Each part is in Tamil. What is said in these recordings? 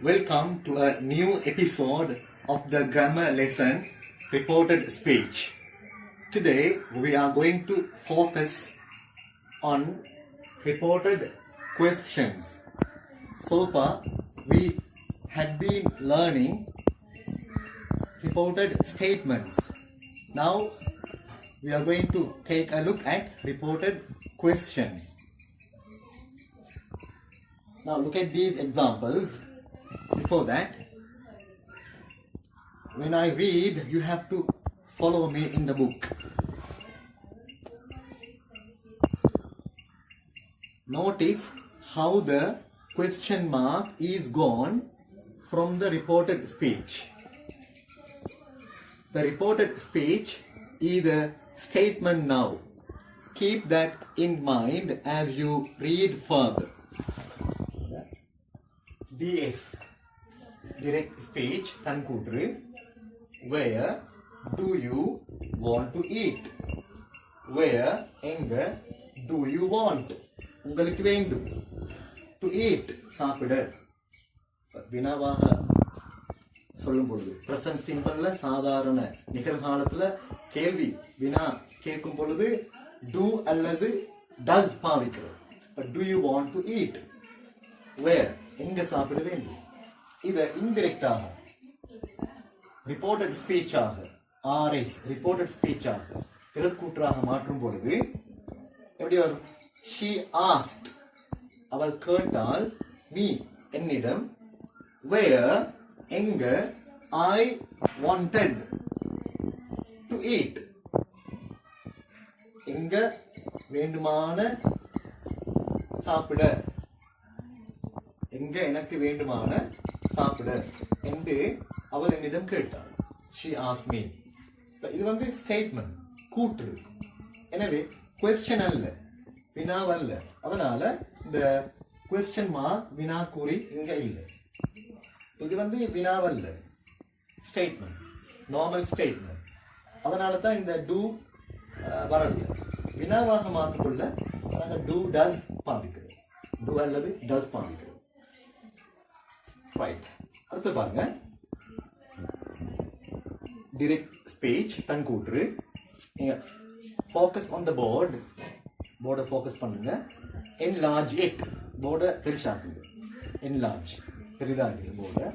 Welcome to a new episode of the grammar lesson Reported Speech. Today we are going to focus on reported questions. So far we had been learning reported statements. Now we are going to take a look at reported questions. Now look at these examples. Before that, when I read, you have to follow me in the book. Notice how the question mark is gone from the reported speech. The reported speech is a statement now. Keep that in mind as you read further. DS, direct speech, தன்கூற்று. Where do you want to eat? Where, எங்க, do you want? உங்களுக்கு வேண்டும். To eat, சாப்பிட. வினாவாக சொல்லும் பொழுது present simple சாதாரண நிகழ்காலத்துல கேள்வி வினா கேட்கும் பொழுது do அல்லது does பாவிக்கிறோம். But do you want to eat? Where, எங்க சாப்பிட வேண்டும். இதை இன்டிரெக்டாக ரிப்போர்ட்டட் ஸ்பீச்சாக RS ரிப்போர்ட்டட் ஸ்பீச்சாக பிறர்கூற்றாக மாற்றும் பொழுது எப்படி வரும்? She asked, அவள் கேட்டாள், me என்னிடம், where எங்க, I wanted to eat எங்க வேண்டுமான சாப்பிட, எங்க எனக்கு வேண்டுமான சாப்பிட என்று அவள் என்னிடம் கேட்டாள். She asked me. இது வந்து ஸ்டேட்மெண்ட், கூற்று. எனவே கொஸ்டின் அல்ல, வினாவல்ல. அதனால இந்த கொஸ்டின் மார்க் வினாக்குறி இங்க இல்லை. இது வந்து வினாவல்ல, ஸ்டேட்மெண்ட், நார்மல் ஸ்டேட்மெண்ட். அதனால தான் இந்த டூ வரல. வினாவாக மாற்றிக்கொள்ள நாங்கள் டூ டஸ் பாவிக்கிறோம், டூ அல்லது டஸ் பாவிக்கிறோம். ரைட், அடுத்து பாருங்க. direct speech, தன்கூற்று. நீங்க focus on the board, போர்டை focus பண்ணுங்க. enlarge it, போர்டை பெருசாக்குங்க. enlarge, பெரிதாக்குங்க போர்டை.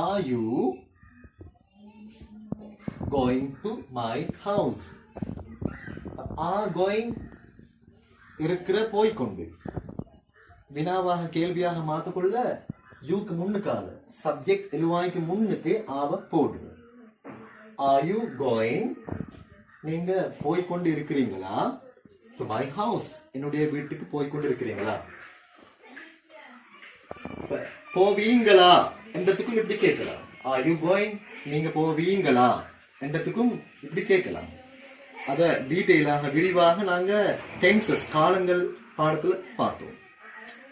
are you going to my house? are going இருக்கிற போய்கொண்டு வினாவாக கேள்வியாக மாற்றிக்கொள்ள யூக்கு முன்னுக்கால சப்ஜெக்ட் எழுவாய்க்கு முன்னுக்கு ஆவ போடுங்க. Are you going, நீங்க போய்கொண்டு இருக்கிறீங்களா? to my house, என்னுடைய வீட்டுக்கு போய்கொண்டு இருக்கிறீங்களா? போவீங்களா என்றதுக்கும் இப்படி கேட்கலாம். Are you going, நீங்க போவீங்களா என்றதுக்கும் இப்படி கேட்கலாம். அத டீட்டெயிலாக விரிவாக நாங்க டென்சஸ் காலங்கள் பாடத்துல பார்த்தோம்.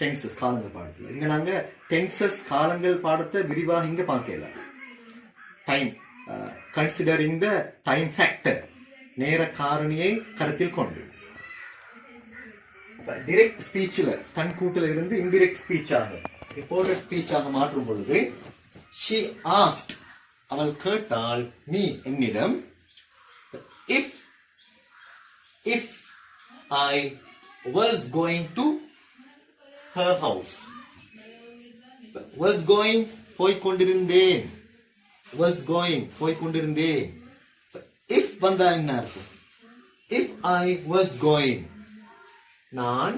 டென்சஸ் காலங்கள் பாடத்துல இங்க நாங்க டென்சஸ் காலங்கள் பாடத்தை விரிவாக இங்க பார்க்கல. Time, considering the time factor, நேர காரணியை கருத்தில் கொண்டு. டிரெக்ட் ஸ்பீச்ல தன்கூட்டில் இருந்து இன்டிரெக்ட் ஸ்பீச்சாக ரிப்போர்ட்டட் ஸ்பீச்சாக மாற்றும் பொழுது she asked, அவள் கேட்டாள், me என்னிடம், if I was going to her house. was going, போய்கொண்டிருந்தேன். was going, போய்கொண்டிருந்தேன். if வந்தா என்ன இருக்கும்? if I was going, நான்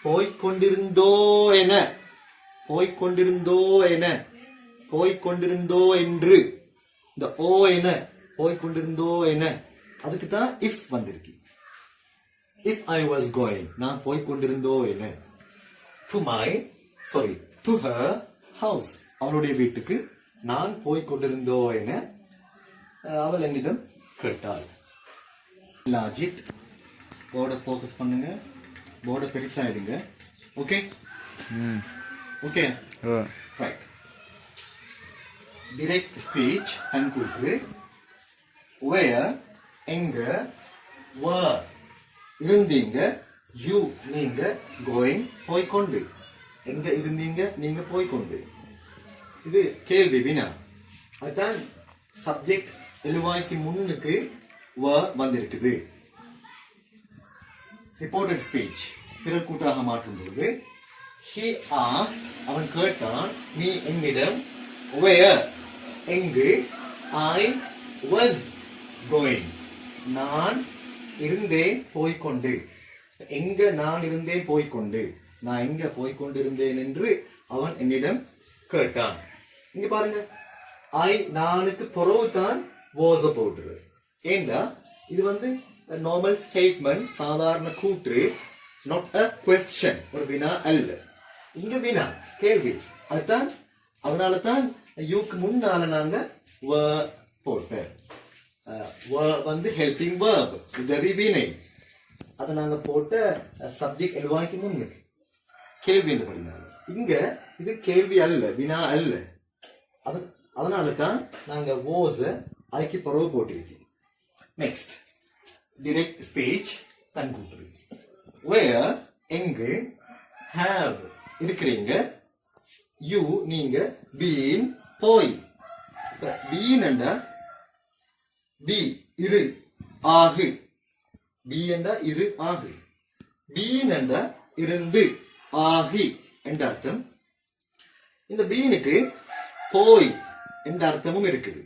போய்கொண்டிருந்தோ என, போய்கொண்டிருந்தோ என, போய்கொண்டிருந்தோ என்று, இந்த ஓ என, போய்கொண்டிருந்தோ என, அதுக்கு தான் if வந்திருக்கு. if I was going, நான் போய்கொண்டிருந்தோ என. to her house, அவளுடைய வீட்டுக்கு நான் போய்கொண்டிருந்தோ என அவள் என்னிடம் கேட்டாள். லாஜிக், போர்டை ஃபோக்கஸ் பண்ணுங்க, போர்டை பெருசாயிடுங்க. Okay okay right. Direct speech தன்கூற்று. where எங்க, were இருந்தீங்க, யூ நீங்க, கோயிங் போய்கொண்டு, எங்க இருந்தீங்க நீங்க போய்கொண்டு. இது கேள்வி வினா. அதுதான் சப்ஜெக்ட் எழுவாய்க்கு முன்னுக்கு வந்திருக்குது. ரிப்போர்ட்டட் ஸ்பீச் பிறர் கூட்டாக மாற்றும் போது he asked அவன் கேட்டான், நீ என்னிடம், where எங்கு, I was going நான் இருந்தேன் போய்கொண்டு. எங்க நான் இருந்தேன் போய்கொண்டு, நான் எங்க போய்கொண்டு இருந்தேன் என்று அவன் என்னிடம் கேட்டான். இங்க பாருங்க, ஐ நானுக்கு பிறகுதான் was போட்டுரு. ஏண்டா இது வந்து நார்மல் ஸ்டேட்மெண்ட், சாதாரண கூற்று, not a question, ஒரு வினா அல்ல. இங்க வினா, கேள்வி. அதுதான், அதனால தான் யூக்கு முன்னால நாங்க போட்டேன். வந்து ஹெல்பிங் verb, உதவி வினை. அதை நாங்க போட்ட சப்ஜெக்ட் எழுவாய்க்கு முன்னுக்கு கேள்வி என்று படினாங்க. இங்க இது கேள்வி அல்ல, வினா அல்ல. அதனால தான் நாங்க was ஐக்கு பிறகு போட்டிருக்கோம். Next direct speech தன்கூற்று. where எங்கு, have இருக்கிறீங்க, you நீங்க, been போய். been என்றா be இரு, ஆகு. be என்றா இரு, ஆகு. been என்றா இருந்து, ஆகி என்ற அர்த்தம். இந்த பீனுக்கு போய் என்ற அர்த்தமும் இருக்குது.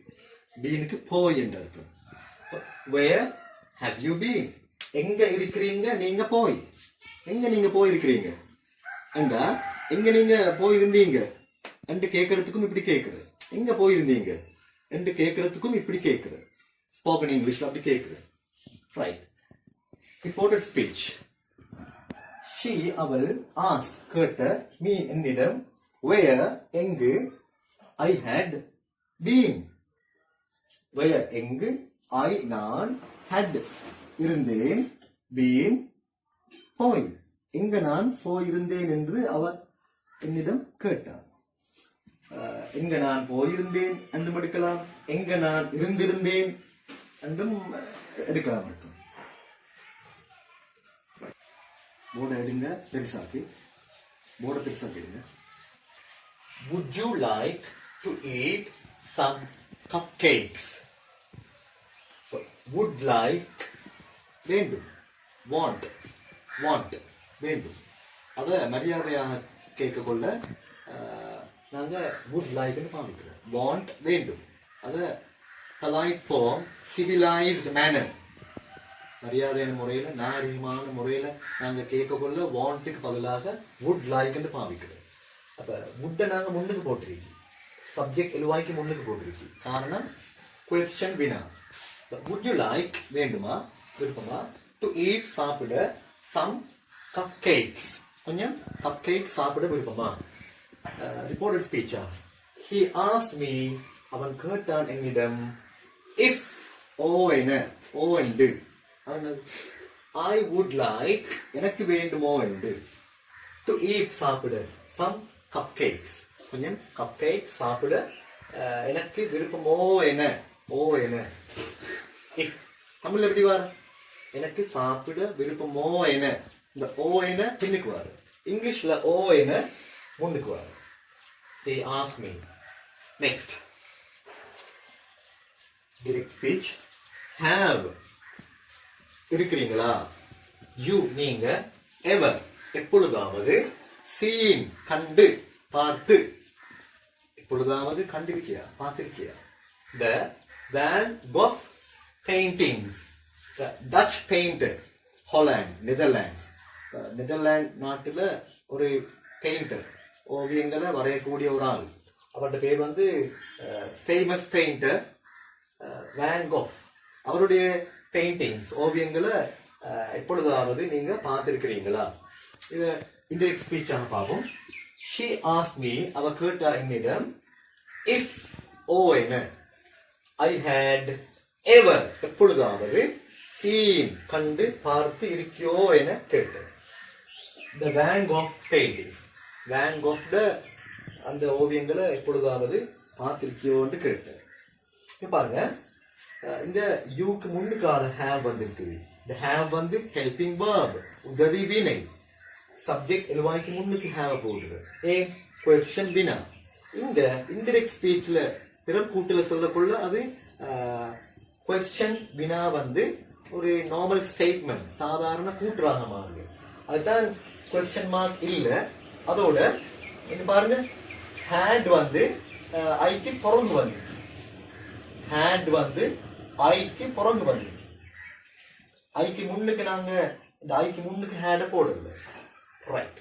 பீனுக்கு போய் என்ற அர்த்தம். where have you been எங்க இருக்கிறீங்க நீங்க போய். எங்க நீங்க போயிருக்கிறீங்க என்றா எங்க நீங்க போயிருந்தீங்க என்று கேட்கறதுக்கும் இப்படி கேட்கிற. எங்க போயிருந்தீங்க என்று கேட்கறதுக்கும் இப்படி கேட்கிற. ஸ்போக்கன் இங்கிலீஷ்ல அப்படி கேட்கிற. ரைட். Reported speech. she அவள், asked கேட்ட, me என்னிடம், where எங்கு, I had been where எங்கு, I நான், had இருந்தேன், been போய். எங்க நான் போயிருந்தேன் என்று அவர் என்னிடம் கேட்டார். எங்க நான் போயிருந்தேன் என்றும் எடுக்கலாம், எங்க நான் இருந்திருந்தேன் என்றும் எடுக்கலாம். அர்த்தம். போர்டை எடுங்க, பெருசாக்கி போர்டை பெருசாக்கிடுங்க. Would you like to eat some cupcakes? So, would like வேண்டும், want வேண்டும். அத மரியாதையாக கேட்க கொள்ள நாங்க would like ன்னு பாவிக்கிறோம். want வேண்டும். அத polite form, civilized manner, மரியாதையான முறையில, நாகரிகமான முறையில நாங்க கேட்க கொள்ள வாண்ட்டுக்கு பதிலாக would like ன்னு பாவிக்கிறோம். அப்ப would நாங்க முன்னுக்கு போட்டிருக்கோம், சப்ஜெக்ட் எழுவாய்க்கு முன்னுக்கு போட்டிருக்கோம். காரணம் question வினா. would you like வேண்டுமா, விருப்பமா, to eat சாப்பிட, some cupcakes கொஞ்சம் cupcakes சாப்பிட விருப்பமா. ரிப்போர்ட்டட் ஸ்பீச்சா. he asked me அவன் கேட்டான் என்னிடம், if என்ன, என்று I would like எனக்கு வேண்டுமோ என்று, to eat சாப்பிட, some cupcakes கொஞ்சம் cupcakes சாப்பிட எனக்கு விருப்பமோ என, என. if தமிழ்ல எப்படி வர, எனக்கு சாப்பிட விருப்பமோ என, இந்த என பின்னுக்கு வர. இங்கிலீஷ்ல என முன்னுக்கு வர. they asked me. next direct speech. have இருக்கிறீங்களா, you நீங்க, ever எப்பொழுதாவது, seen கண்டு, பார்த்து. எப்பொழுதாவது கண்டிருக்கியா, பார்த்திருக்கியா. the Van Gogh paintings, the Dutch painter, Holland, Netherlands. Netherlands நாட்டுல ஒரு பெயிண்டர், ஓவியங்களை வரையக்கூடிய ஒரு ஆள். அவருடைய பேர் வந்து ஃபேமஸ் பெயிண்டர் வேன் கோஃப். அவருடைய பெயிண்டிங்ஸ், ஓவியங்களை எப்பொழுதாவது நீங்க பார்த்திருக்கிறீங்களா. இதை இன்டைரக்ட் ஸ்பீச்சாக பார்ப்போம். she asked me அவ கேட்டா என்னிடம், if என்ன, I had ever எப்பொழுதாவது, seen கண்டு, பார்த்து இருக்கியோ என கேட்டேன். the Van Gogh paintings, Van Gogh அந்த ஓவியங்களை எப்பொழுதாவது பார்த்திருக்கியோன்னு கேட்டேன். பாருங்க, இந்த யூக்கு முன்னுக்கான have வந்திருக்கு. the have வந்து helping verb உதவி வினை subject எழுவாய்க்கு முன்னுக்கு have போடுது question வினா இங்க indirect speechல பிறர் கூட்டுல சொல்லக்குள்ள அது question வினா வந்து ஒரு normal statement சாதாரண கூட்டுறாங்க மாதிரி அதுதான் question mark இல்ல அதோட இங்க பாருங்க had வந்து ஐக்கு பிறகு வந்து had வந்து ஐக்கு பிறகு வந்து ஐக்கு முன்னுக்கு நாங்க இந்த ஐக்கு முன்னுக்கு had போடல ரைட்